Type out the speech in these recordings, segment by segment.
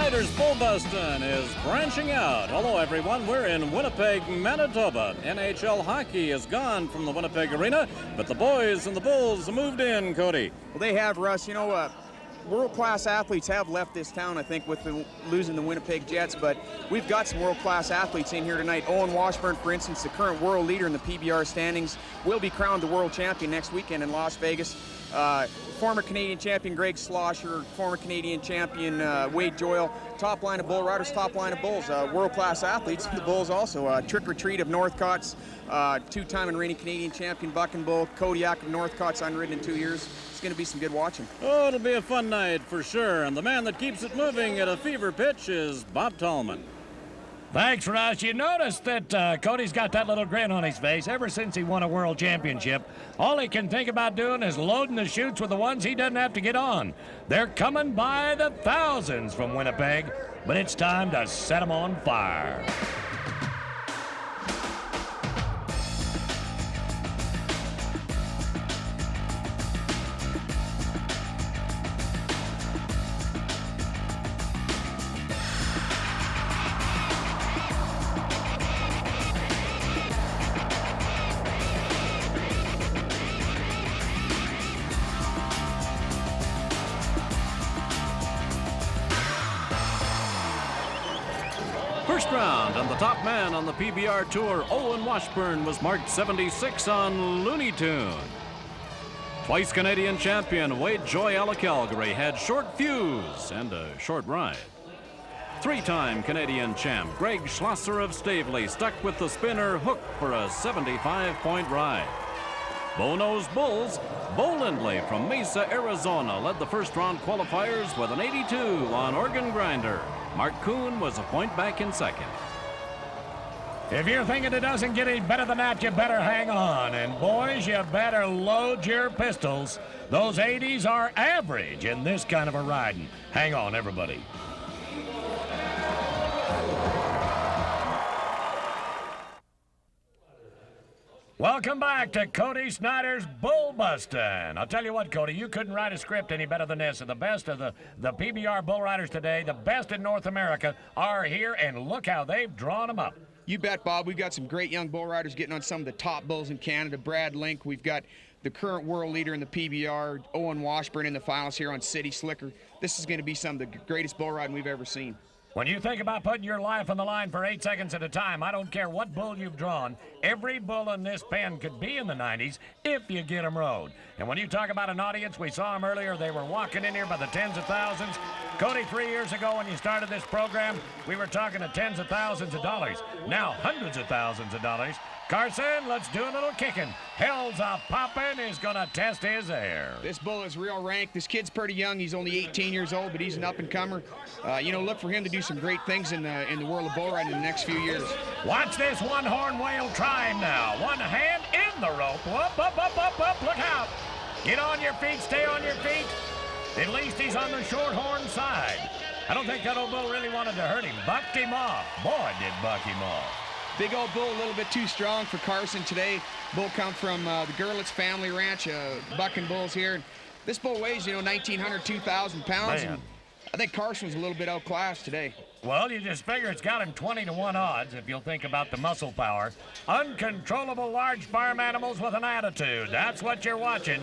Snyder's Bullbustin is branching out. Hello, everyone. We're in Winnipeg, Manitoba. NHL hockey is gone from the Winnipeg Arena, but the boys and the Bulls have moved in, Cody. Well, they have, Russ. You know, world-class athletes have left this town, I think, with losing the Winnipeg Jets, but we've got some world-class athletes in here tonight. Owen Wasburn, for instance, the current world leader in the PBR standings, will be crowned the world champion next weekend in Las Vegas. Former Canadian champion Greg Schlosser, former Canadian champion Wade Joyle, top line of Bull Riders, top line of Bulls, world-class athletes. The Bulls also, Trick or Treat of Northcott's, two-time and reigning Canadian champion Buck and Bull, Kodiak of Northcott's, unridden in 2 years. It's going to be some good watching. Oh, it'll be a fun night for sure, and the man that keeps it moving at a fever pitch is Bob Tallman. Thanks, Russ. You notice that Cody's got that little grin on his face ever since he won a world championship. All he can think about doing is loading the chutes with the ones he doesn't have to get on. They're coming by the thousands from Winnipeg, but it's time to set them on fire. First round, and the top man on the PBR Tour, Owen Wasburn, was marked 76 on Looney Tune. Twice Canadian champion Wade Joyle of Calgary had short fuse and a short ride. Three-time Canadian champ Greg Schlosser of Staveley stuck with the spinner hook for a 75-point ride. Bono's Bulls, Bo Lindley from Mesa, Arizona, led the first-round qualifiers with an 82 on organ grinder. Mark Kuhn was a point back in second. If you're thinking it doesn't get any better than that, you better hang on. And boys, you better load your pistols. Those 80s are average in this kind of a riding. Hang on, everybody. Welcome back to Cody Snyder's Bullbustin. I'll tell you what, Cody, you couldn't write a script any better than this. The best of the PBR Bull Riders today, the best in North America, are here, and look how they've drawn them up. You bet, Bob. We've got some great young bull riders getting on some of the top bulls in Canada. Brad Link. We've got the current world leader in the PBR, Owen Wasburn, in the finals here on City Slicker. This is going to be some of the greatest bull riding we've ever seen. When you think about putting your life on the line for 8 seconds at a time, I don't care what bull you've drawn, every bull in this pen could be in the 90s if you get them rode. And when you talk about an audience, we saw them earlier, they were walking in here by the tens of thousands. Cody, 3 years ago when you started this program, we were talking to tens of thousands of dollars. Now hundreds of thousands of dollars. Carson, let's do a little kicking. Hell's a Poppin' is going to test his air. This bull is real rank. This kid's pretty young. He's only 18 years old, but he's an up-and-comer. You know, look for him to do some great things in the world of bull riding in the next few years. Watch this one-horn whale try him now. One hand in the rope. Up, up, up, up, up. Look out. Get on your feet. Stay on your feet. At least he's on the short horn side. I don't think that old bull really wanted to hurt him. Bucked him off. Boy, did buck him off. Big old bull, a little bit too strong for Carson today. Bull come from the Gerlitz family ranch, bucking bulls here. This bull weighs, 1,900, 2,000 pounds. And I think Carson was a little bit outclassed today. Well, you just figure it's got him 20-to-1 odds if you'll think about the muscle power. Uncontrollable large farm animals with an attitude. That's what you're watching.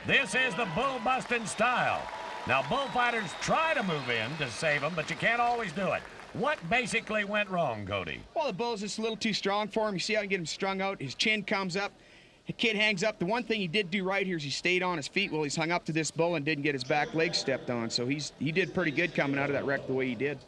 This is the bull-busting style. Now, bullfighters try to move in to save them, but you can't always do it. What basically went wrong, Cody? Well, the bull's just a little too strong for him. You see how I can get him strung out. His chin comes up. The kid hangs up. The one thing he did do right here is he stayed on his feet while he's hung up to this bull and didn't get his back leg stepped on. So he did pretty good coming out of that wreck the way he did.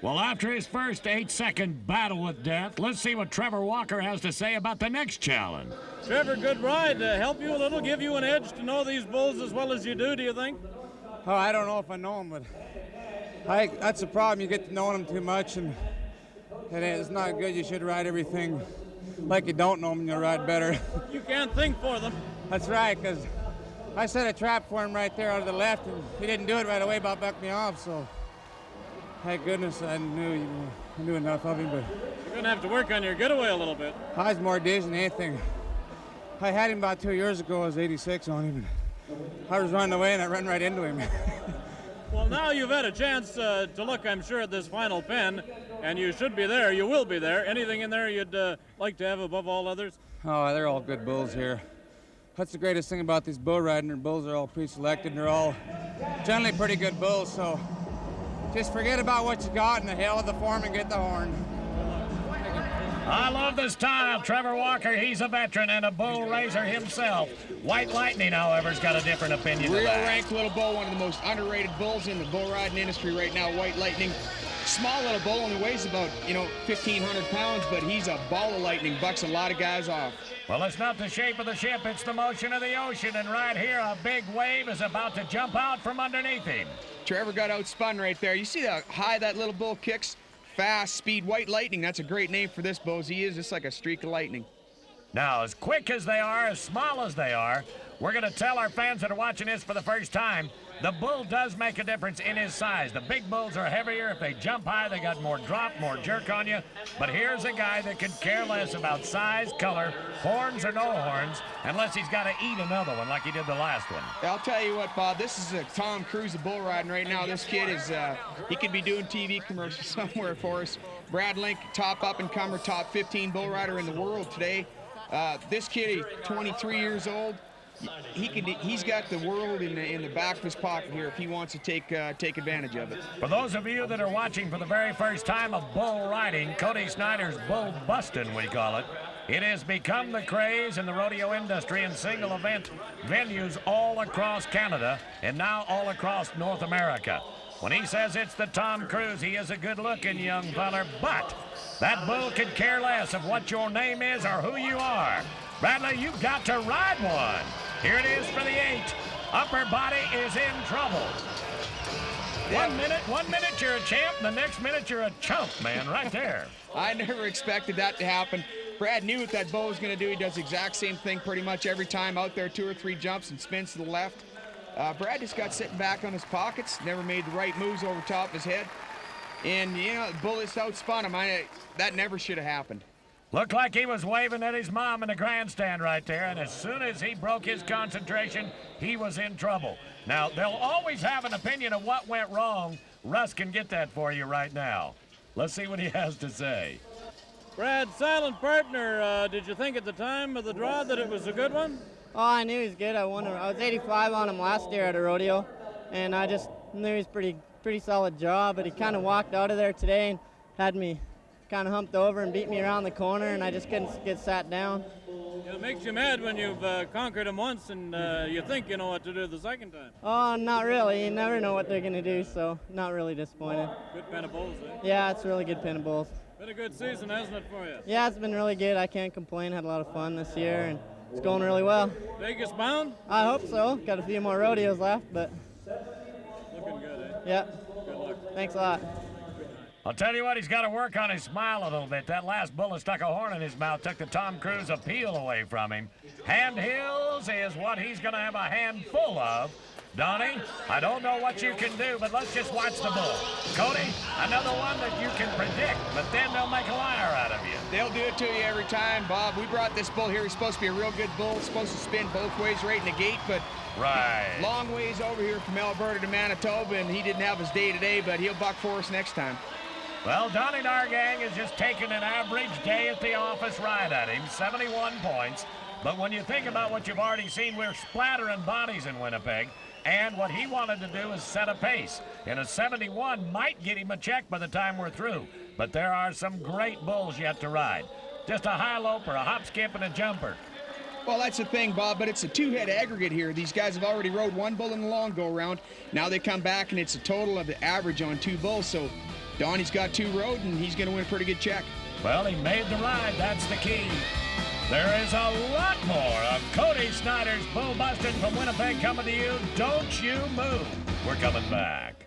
Well, after his first 8-second battle with death, let's see what Trevor Walker has to say about the next challenge. Trevor, good ride to help you a little, give you an edge to know these bulls as well as you do you think? Oh, I don't know if I know them, but that's the problem. You get to know them too much, and it's not good. You should ride everything like you don't know them, and you'll ride better. You can't think for them. That's right, because I set a trap for him right there out of the left, and he didn't do it right away, but bucked me off, so thank goodness I knew enough of him. But you're going to have to work on your getaway a little bit. I was more dizzy than anything. I had him about 2 years ago. I was 86 on him. I was running away, and I ran right into him. Well, now you've had a chance to look, I'm sure, at this final pen, and you should be there. You will be there. Anything in there you'd like to have above all others? Oh, they're all good bulls here. That's the greatest thing about these bull riding. Their bulls are all pre-selected, and they're all generally pretty good bulls, so just forget about what you got and the hell of the form and get the horn. I love the style. Trevor Walker, he's a veteran and a bull raiser himself. White Lightning, however, has got a different opinion. Real rank little bull, one of the most underrated bulls in the bull riding industry right now. White Lightning, small little bull, only weighs about 1,500 pounds, but he's a ball of lightning, bucks a lot of guys off. Well, it's not the shape of the ship, it's the motion of the ocean, and right here a big wave is about to jump out from underneath him. Trevor got outspun right there. You see how high that little bull kicks? Fast, speed, White Lightning. That's a great name for this bull. He is just like a streak of lightning. Now, as quick as they are, as small as they are, we're going to tell our fans that are watching this for the first time, the bull does make a difference in his size. The big bulls are heavier. If they jump high, they got more drop, more jerk on you. But here's a guy that could care less about size, color, horns or no horns, unless he's got to eat another one like he did the last one. I'll tell you what, Bob, this is a Tom Cruise of bull riding right now. This kid is, he could be doing TV commercials somewhere for us. Brad Link, top up-and-comer, top 15 bull rider in the world today. This kid is 23 years old. He's got the world in the back of his pocket here if he wants to take advantage of it. For those of you that are watching for the very first time of bull riding, Cody Snyder's Bullbustin, we call it, it has become the craze in the rodeo industry in single event venues all across Canada and now all across North America. When he says it's the Tom Cruise, he is a good-looking young feller, but that bull could care less of what your name is or who you are. Bradley, you've got to ride one. Here it is for the 8. Upper body is in trouble. One minute you're a champ, the next minute you're a chump, man, right there. I never expected that to happen. Brad knew what that bull was going to do. He does the exact same thing pretty much every time out there, 2 or 3 jumps and spins to the left. Brad just got sitting back on his pockets, never made the right moves over top of his head. And, the bull is outspun him. That never should have happened. Looked like he was waving at his mom in the grandstand right there, and as soon as he broke his concentration, he was in trouble. Now, they'll always have an opinion of what went wrong. Russ can get that for you right now. Let's see what he has to say. Brad, silent partner, did you think at the time of the draw that it was a good one? Oh, I knew he was good. I was 85 on him last year at a rodeo, and I just knew he was pretty solid draw, but he kind of walked out of there today and had me kind of humped over and beat me around the corner, and I just couldn't get sat down. Yeah, it makes you mad when you've conquered him once and you think you know what to do the second time. Oh, not really. You never know what they're going to do, so not really disappointed. Good pen of bulls, eh? Yeah, it's a really good pen of bulls. Been a good season, hasn't it, for you? Yeah, it's been really good. I can't complain. Had a lot of fun this year, and it's going really well. Vegas bound? I hope so. Got a few more rodeos left, but... Looking good, eh? Yeah. Good luck. Thanks a lot. I'll tell you what, he's got to work on his smile a little bit. That last bull that stuck a horn in his mouth took the Tom Cruise appeal away from him. Hand hills is what he's going to have a handful of. Donnie, I don't know what you can do, but let's just watch the bull. Cody, another one that you can predict, but then they'll make a liar out of you. They'll do it to you every time, Bob. We brought this bull here. He's supposed to be a real good bull. He's supposed to spin both ways right in the gate, but long ways over here from Alberta to Manitoba, and he didn't have his day today, but he'll buck for us next time. Well, Donnie Nargang is just taking an average day at the office right at him, 71 points. But when you think about what you've already seen, we're splattering bodies in Winnipeg. And what he wanted to do is set a pace. And a 71 might get him a check by the time we're through. But there are some great bulls yet to ride. Just a high loper, a hop, skip, and a jumper. Well, that's the thing, Bob, but it's a 2-head aggregate here. These guys have already rode 1 bull in the long go-around. Now they come back, and it's a total of the average on 2 bulls. So Donnie's got 2 rode, and he's going to win a pretty good check. Well, he made the ride. That's the key. There is a lot more of Cody Snyder's Bullbustin from Winnipeg coming to you. Don't you move. We're coming back.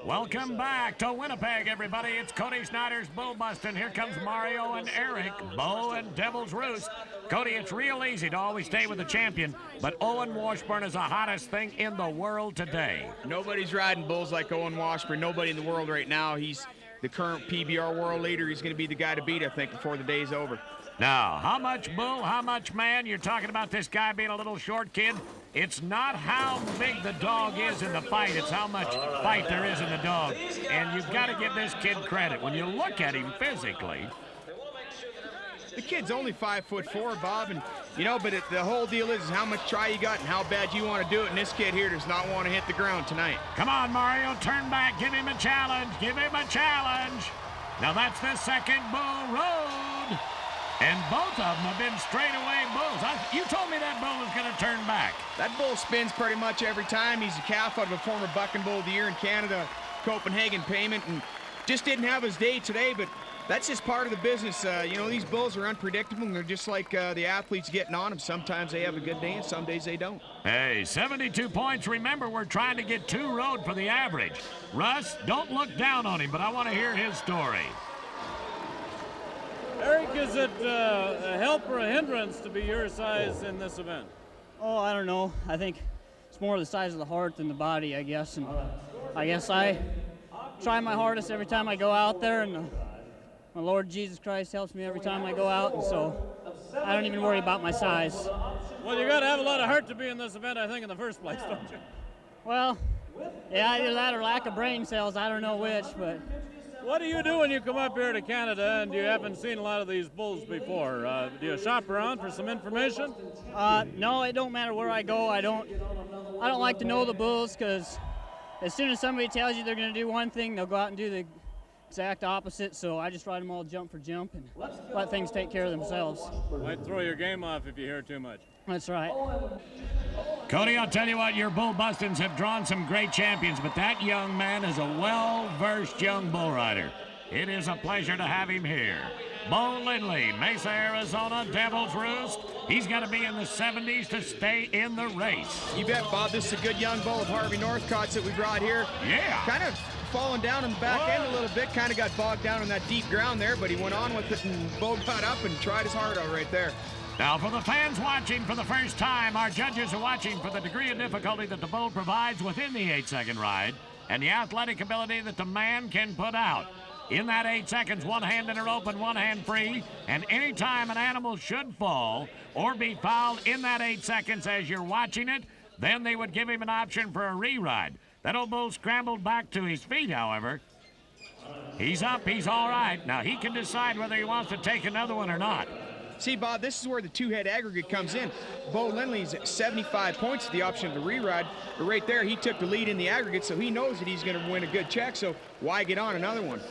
Welcome back to Winnipeg, everybody. It's Cody Snyder's Bullbustin. Here comes Mario and Eric, Bo and Devil's Roost. Cody, it's real easy to always stay with the champion, but Owen Wasburn is the hottest thing in the world today. Nobody's riding bulls like Owen Wasburn. Nobody in the world right now. He's the current PBR world leader. He's going to be the guy to beat, I think, before the day's over. Now, how much bull, how much man? You're talking about this guy being a little short kid. It's not how big the dog is in the fight. It's how much fight there is in the dog. And you've got to give this kid credit. When you look at him physically, the kid's only 5'4", Bob, and but the whole deal is how much try you got and how bad you want to do it. And this kid here does not want to hit the ground tonight. Come on, Mario, turn back, give him a challenge, give him a challenge. Now that's the second bull road. And both of them have been straightaway bulls. You told me that bull was going to turn back. That bull spins pretty much every time. He's a calf out of a former Bucking Bull of the Year in Canada, Copenhagen payment, and just didn't have his day today, but that's just part of the business. These bulls are unpredictable, and they're just like the athletes getting on them. Sometimes they have a good day, and some days they don't. Hey, 72 points. Remember, we're trying to get 2 road for the average. Russ, don't look down on him, but I want to hear his story. Eric, is it a help or a hindrance to be your size in this event? Oh, I don't know. I think it's more the size of the heart than the body, I guess. And I guess I try my hardest every time I go out there, and my Lord Jesus Christ helps me every time I go out, and so I don't even worry about my size. Well, you got to have a lot of heart to be in this event, I think, in the first place, don't you? Well, yeah, either that or lack of brain cells. I don't know which, but... What do you do when you come up here to Canada and you haven't seen a lot of these bulls before? Do you shop around for some information? No, it don't matter where I go. I don't like to know the bulls, because as soon as somebody tells you they're going to do one thing, they'll go out and do the exact opposite. So I just ride them all jump for jump and let things take care of themselves. Might throw your game off if you hear too much. That's right. Cody, I'll tell you what, your bull-bustins have drawn some great champions, but that young man is a well-versed young bull rider. It is a pleasure to have him here. Bo Lindley, Mesa, Arizona, Devil's Roost. He's got to be in the 70s to stay in the race. You bet, Bob. This is a good young bull of Harvey Northcott's that we brought here. Yeah. Kind of falling down in the back end a little bit. Kind of got bogged down in that deep ground there, but he went on with it, and Bo got up and tried his heart out right there. Now, for the fans watching for the first time, our judges are watching for the degree of difficulty that the bull provides within the 8-second ride and the athletic ability that the man can put out. In that 8 seconds, one hand in a rope and one hand free, and any time an animal should fall or be fouled in that 8 seconds as you're watching it, then they would give him an option for a re-ride. That old bull scrambled back to his feet, however. He's up, he's all right. Now, he can decide whether he wants to take another one or not. See, Bob, this is where the 2-head aggregate comes in. Bo Lindley's at 75 points, the option of the re-ride. But right there, he took the lead in the aggregate, so he knows that he's going to win a good check, so why get on another one?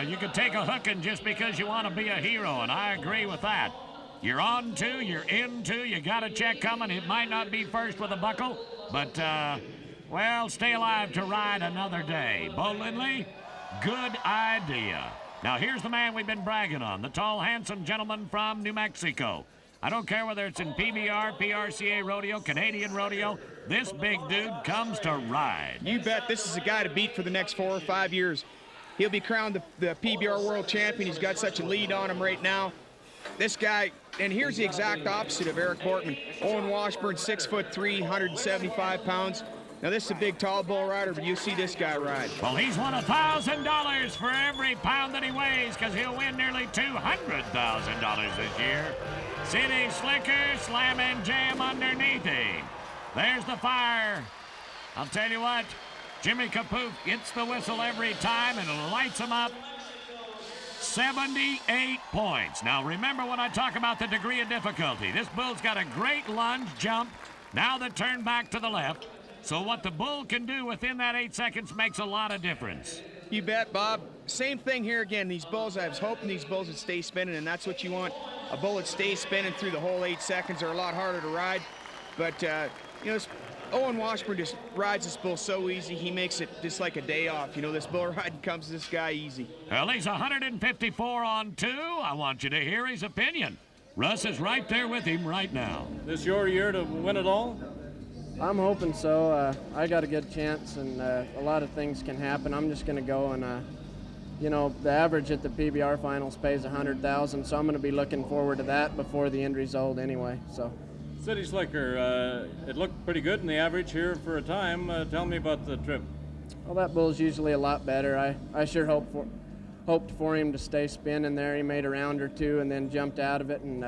You can take a hooking just because you want to be a hero, and I agree with that. You're on 2, you're in 2, you got a check coming. It might not be first with a buckle, but, well, stay alive to ride another day. Bo Lindley, good idea. Now, here's the man we've been bragging on, the tall, handsome gentleman from New Mexico. I don't care whether it's in PBR, PRCA rodeo, Canadian rodeo, this big dude comes to ride. You bet this is a guy to beat for the next 4 or 5 years. He'll be crowned the PBR World Champion. He's got such a lead on him right now. This guy, and here's the exact opposite of Eric Bortman. Owen Wasburn, 6'3", 175 pounds. Now, this is a big, tall bull rider, but you see this guy ride. Well, he's won $1,000 for every pound that he weighs, because he'll win nearly $200,000 this year. City Slicker, slam and jam underneath him. There's the fire. I'll tell you what, Jimmy Kapoof gets the whistle every time and lights him up. 78 points. Now, remember when I talk about the degree of difficulty, this bull's got a great lunge, jump, now the turn back to the left. So what the bull can do within that 8 seconds makes a lot of difference. You bet, Bob. Same thing here again. These bulls, I was hoping these bulls would stay spinning, and that's what you want. A bull that stays spinning through the whole 8 seconds are a lot harder to ride. But, Owen Washburn just rides this bull so easy, he makes it just like a day off. This bull riding comes to this guy easy. Well, he's 154 on 2. I want you to hear his opinion. Russ is right there with him right now. This your year to win it all? I'm hoping so. I got a good chance, and a lot of things can happen. I'm just going to go and, the average at the PBR finals pays $100,000, so I'm going to be looking forward to that before the end result anyway. So, City Slicker, it looked pretty good in the average here for a time. Tell me about the trip. Well, that bull's usually a lot better. I sure hope hoped for him to stay spinning there. He made a round or two and then jumped out of it, and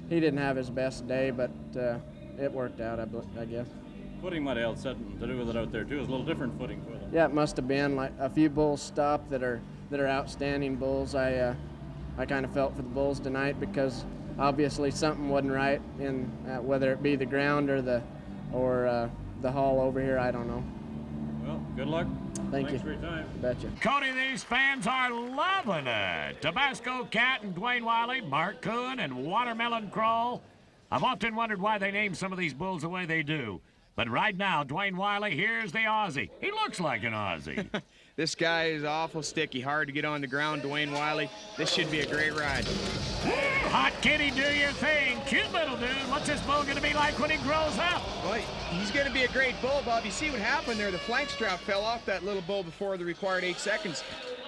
he didn't have his best day, but it worked out, I guess. Footing might have had something to do with it out there too. It's a little different footing for them. Yeah, it must have been. Like a few bulls stopped that are outstanding bulls. I kind of felt for the bulls tonight because obviously something wasn't right in whether it be the ground or the haul over here. I don't know. Well, good luck. Thanks for your time. Betcha. Cody, these fans are loving it. Tabasco Cat and Dwayne Wiley, Mark Coon and Watermelon Crawl. I've often wondered why they name some of these bulls the way they do. But right now, Dwayne Wiley, here's the Aussie. He looks like an Aussie. This guy is awful sticky, hard to get on the ground, Dwayne Wiley. This should be a great ride. Hot kitty, do your thing. Cute little dude. What's this bull going to be like when he grows up? Well, he's going to be a great bull, Bob. You see what happened there? The flank strap fell off that little bull before the required 8 seconds.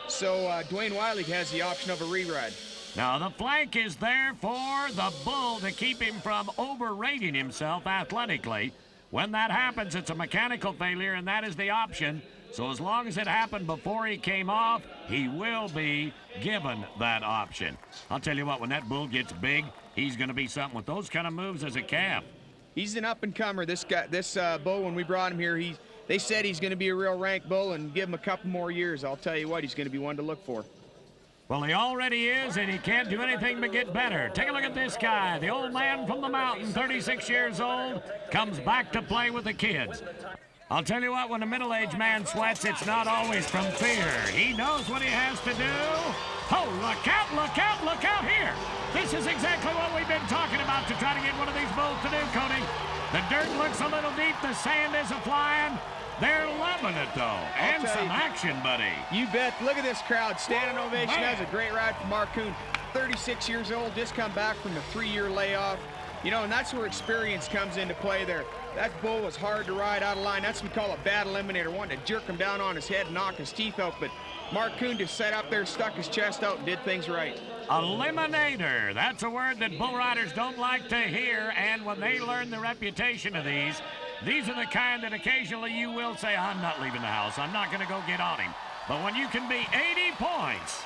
So Dwayne Wiley has the option of a re-ride. Now, the flank is there for the bull to keep him from overrating himself athletically. When that happens, it's a mechanical failure, and that is the option. So as long as it happened before he came off, he will be given that option. I'll tell you what, when that bull gets big, he's going to be something with those kind of moves as a calf. He's an up-and-comer. This bull, when we brought him here, they said he's going to be a real rank bull, and give him a couple more years. I'll tell you what, he's going to be one to look for. Well, he already is, and he can't do anything but get better. Take a look at this guy. The old man from the mountain, 36 years old, comes back to play with the kids. I'll tell you what, when a middle-aged man sweats, it's not always from fear. He knows what he has to do. Oh, look out, look out, look out here. This is exactly what we've been talking about to try to get one of these bulls to do, Cody. The dirt looks a little deep, the sand is a-flying. They're loving it, though, and some action, buddy. You bet. Look at this crowd. Standing ovation. That was a great ride from Mark Coon. 36 years old, just come back from a 3-year layoff. You know, and that's where experience comes into play there. That bull was hard to ride out of line. That's what we call a bad eliminator, wanting to jerk him down on his head and knock his teeth out. But Mark Coon just sat up there, stuck his chest out, and did things right. Eliminator. That's a word that bull riders don't like to hear, and when they learn the reputation of these are the kind that occasionally you will say, I'm not leaving the house. I'm not going to go get on him. But when you can be 80 points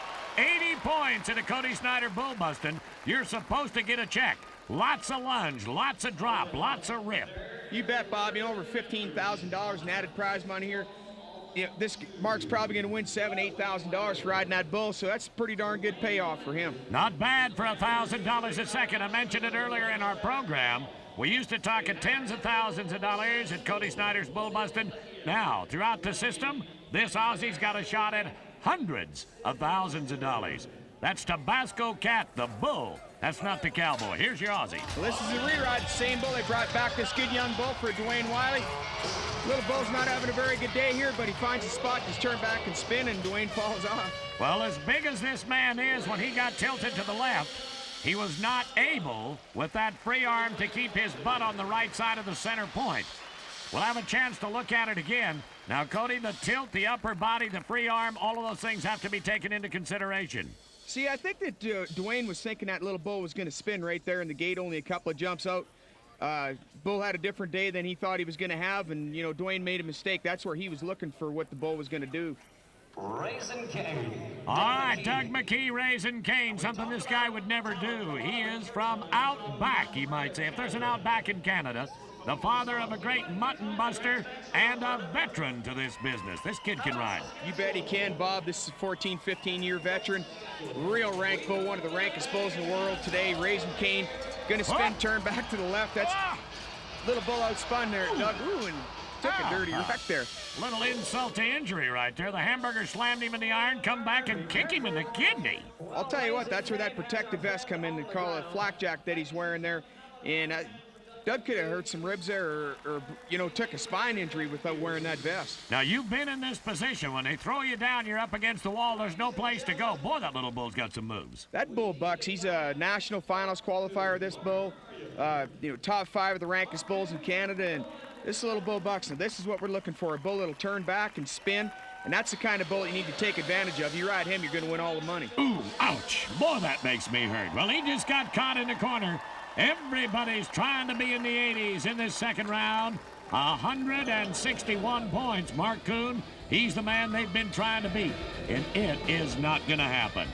at a Cody Snyder Bullbustin, you're supposed to get a check. Lots of lunge, lots of drop, lots of rip. You bet, Bob. You know, over $15,000 in added prize money here. You know, this Mark's probably going to win $7,000, $8,000 for riding that bull, so that's a pretty darn good payoff for him. Not bad for $1,000 a second. I mentioned it earlier in our program. We used to talk at tens of thousands of dollars at Cody Snyder's Bullbustin. Now, throughout the system, this Aussie's got a shot at hundreds of thousands of dollars. That's Tabasco Cat, the bull. That's not the cowboy. Here's your Aussie. Well, this is a re-ride. The same bull. They brought back this good young bull for Dwayne Wiley. Little bull's not having a very good day here, but he finds a spot, just turn back and spin, and Dwayne falls off. Well, as big as this man is, when he got tilted to the left, he was not able, with that free arm, to keep his butt on the right side of the center point. We'll have a chance to look at it again. Now, Cody, the tilt, the upper body, the free arm, all of those things have to be taken into consideration. See, I think that Dwayne was thinking that little bull was going to spin right there in the gate, only a couple of jumps out. Bull had a different day than he thought he was going to have, and, you know, Dwayne made a mistake. That's where he was looking for what the bull was going to do. Raisin Cane. All right, Doug McKee, Raisin Cane, something this guy would never do. He is from out back, he might say. If there's an outback in Canada, the father of a great mutton buster and a veteran to this business. This kid can ride. You bet he can, Bob. This is a 14, 15-year veteran. Real rank bull, one of the rankest bulls in the world today. Raisin Cane, gonna spin, turn back to the left. That's little bull outspun there, Doug. Ooh, and took a dirty wreck there. Little insult to injury right there. The hamburger slammed him in the iron, come back and kick him in the kidney. I'll tell you what, that's where that protective vest come in. They call it a flak jack that he's wearing there. And Doug could have hurt some ribs there or, you know, took a spine injury without wearing that vest. Now, you've been in this position. When they throw you down, you're up against the wall. There's no place to go. Boy, that little bull's got some moves. That bull bucks. He's a national finals qualifier, this bull. You know, top 5 of the rankest bulls in Canada. And this little bull bucks. Now, this is what we're looking for, a bull that'll turn back and spin. And that's the kind of bull you need to take advantage of. You ride him, you're going to win all the money. Ooh, ouch. Boy, that makes me hurt. Well, he just got caught in the corner. Everybody's trying to be in the 80s in this second round. 161 points. Mark Kuhn, he's the man they've been trying to beat, and it is not going to happen.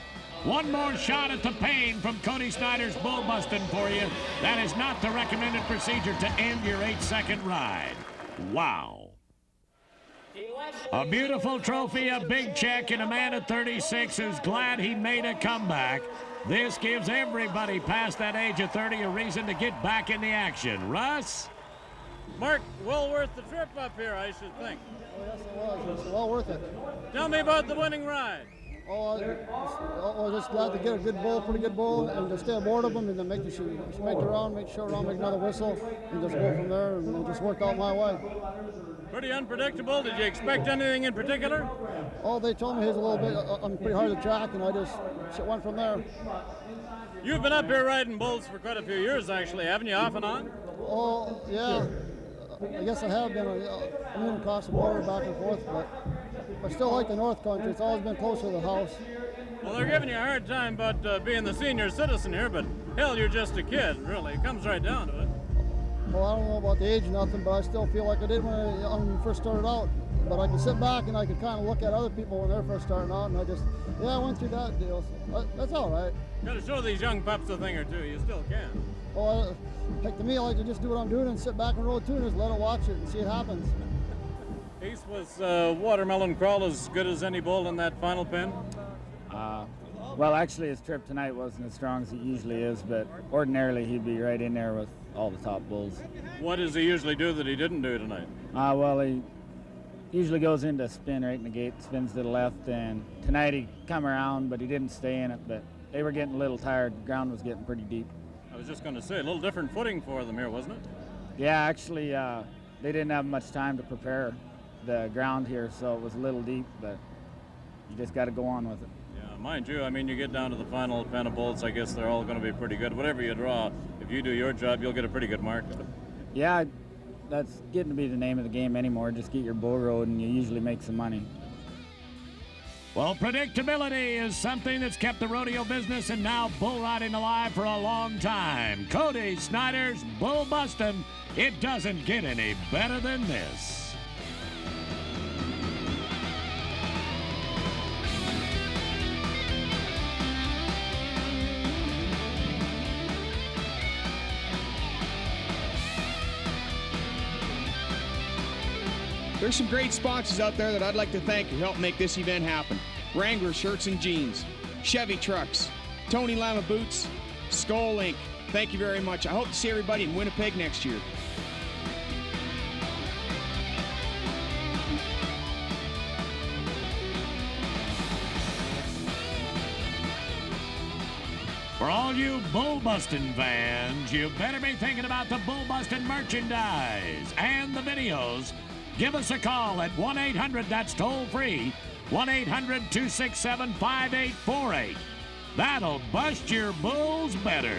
One more shot at the pain from Cody Snyder's Bullbustin for you. That is not the recommended procedure to end your 8-second ride. Wow. A beautiful trophy, a big check, and a man at 36 who's glad he made a comeback. This gives everybody past that age of 30 a reason to get back in the action. Russ? Mark, well worth the trip up here, I should think. Oh, yes, it was. It was well worth it. Tell me about the winning ride. Oh, I was just glad to get a good bull, pretty good bull, and to stay aboard of them, and then make the round, make short round, make another whistle, and just go from there, and it just worked out my way. Pretty unpredictable. Did you expect anything in particular? Oh, they told me he was a little bit, I'm pretty hard to track, and I just went from there. You've been up here riding bulls for quite a few years, actually, haven't you, off and on? Oh, yeah. I guess I have been. I'm in across the border back and forth, but I still like the North Country. It's always been close to the house. Well, they're giving you a hard time about being the senior citizen here, but hell, you're just a kid, really. It comes right down to it. Well, I don't know about the age or nothing, but I still feel like I did when I first started out. But I can sit back and I can kind of look at other people when they're first starting out, and I went through that deal. So that's all right. Got to show these young pups a thing or two. You still can. Well, to me, I like to just do what I'm doing and sit back and roll tuners, let it watch it and see it happens. Ace, was Watermelon Crawl as good as any bull in that final pen? Well, actually, his trip tonight wasn't as strong as it usually is, but ordinarily he'd be right in there with all the top bulls. What does he usually do that he didn't do tonight? Well, he usually goes into spin right in the gate, spins to the left, and tonight he come around, but he didn't stay in it, but they were getting a little tired. The ground was getting pretty deep. I was just going to say, a little different footing for them here, wasn't it? Yeah, actually, they didn't have much time to prepare the ground here, so it was a little deep, but you just got to go on with it. Yeah, mind you, I mean, you get down to the final pen of bolts, I guess they're all going to be pretty good. Whatever you draw, if you do your job, you'll get a pretty good mark. Yeah, that's getting to be the name of the game anymore. Just get your bull rode, and you usually make some money. Well, predictability is something that's kept the rodeo business and now bull riding alive for a long time. Cody Snyder's Bullbustin. It doesn't get any better than this. There's some great sponsors out there that I'd like to thank who helped make this event happen. Wrangler Shirts and Jeans, Chevy Trucks, Tony Lama Boots, Skull Inc. Thank you very much. I hope to see everybody in Winnipeg next year. For all you Bullbustin fans, you better be thinking about the Bullbustin merchandise and the videos. Give us a call at 1-800, that's toll-free, 1-800-267-5848. That'll bust your bulls better.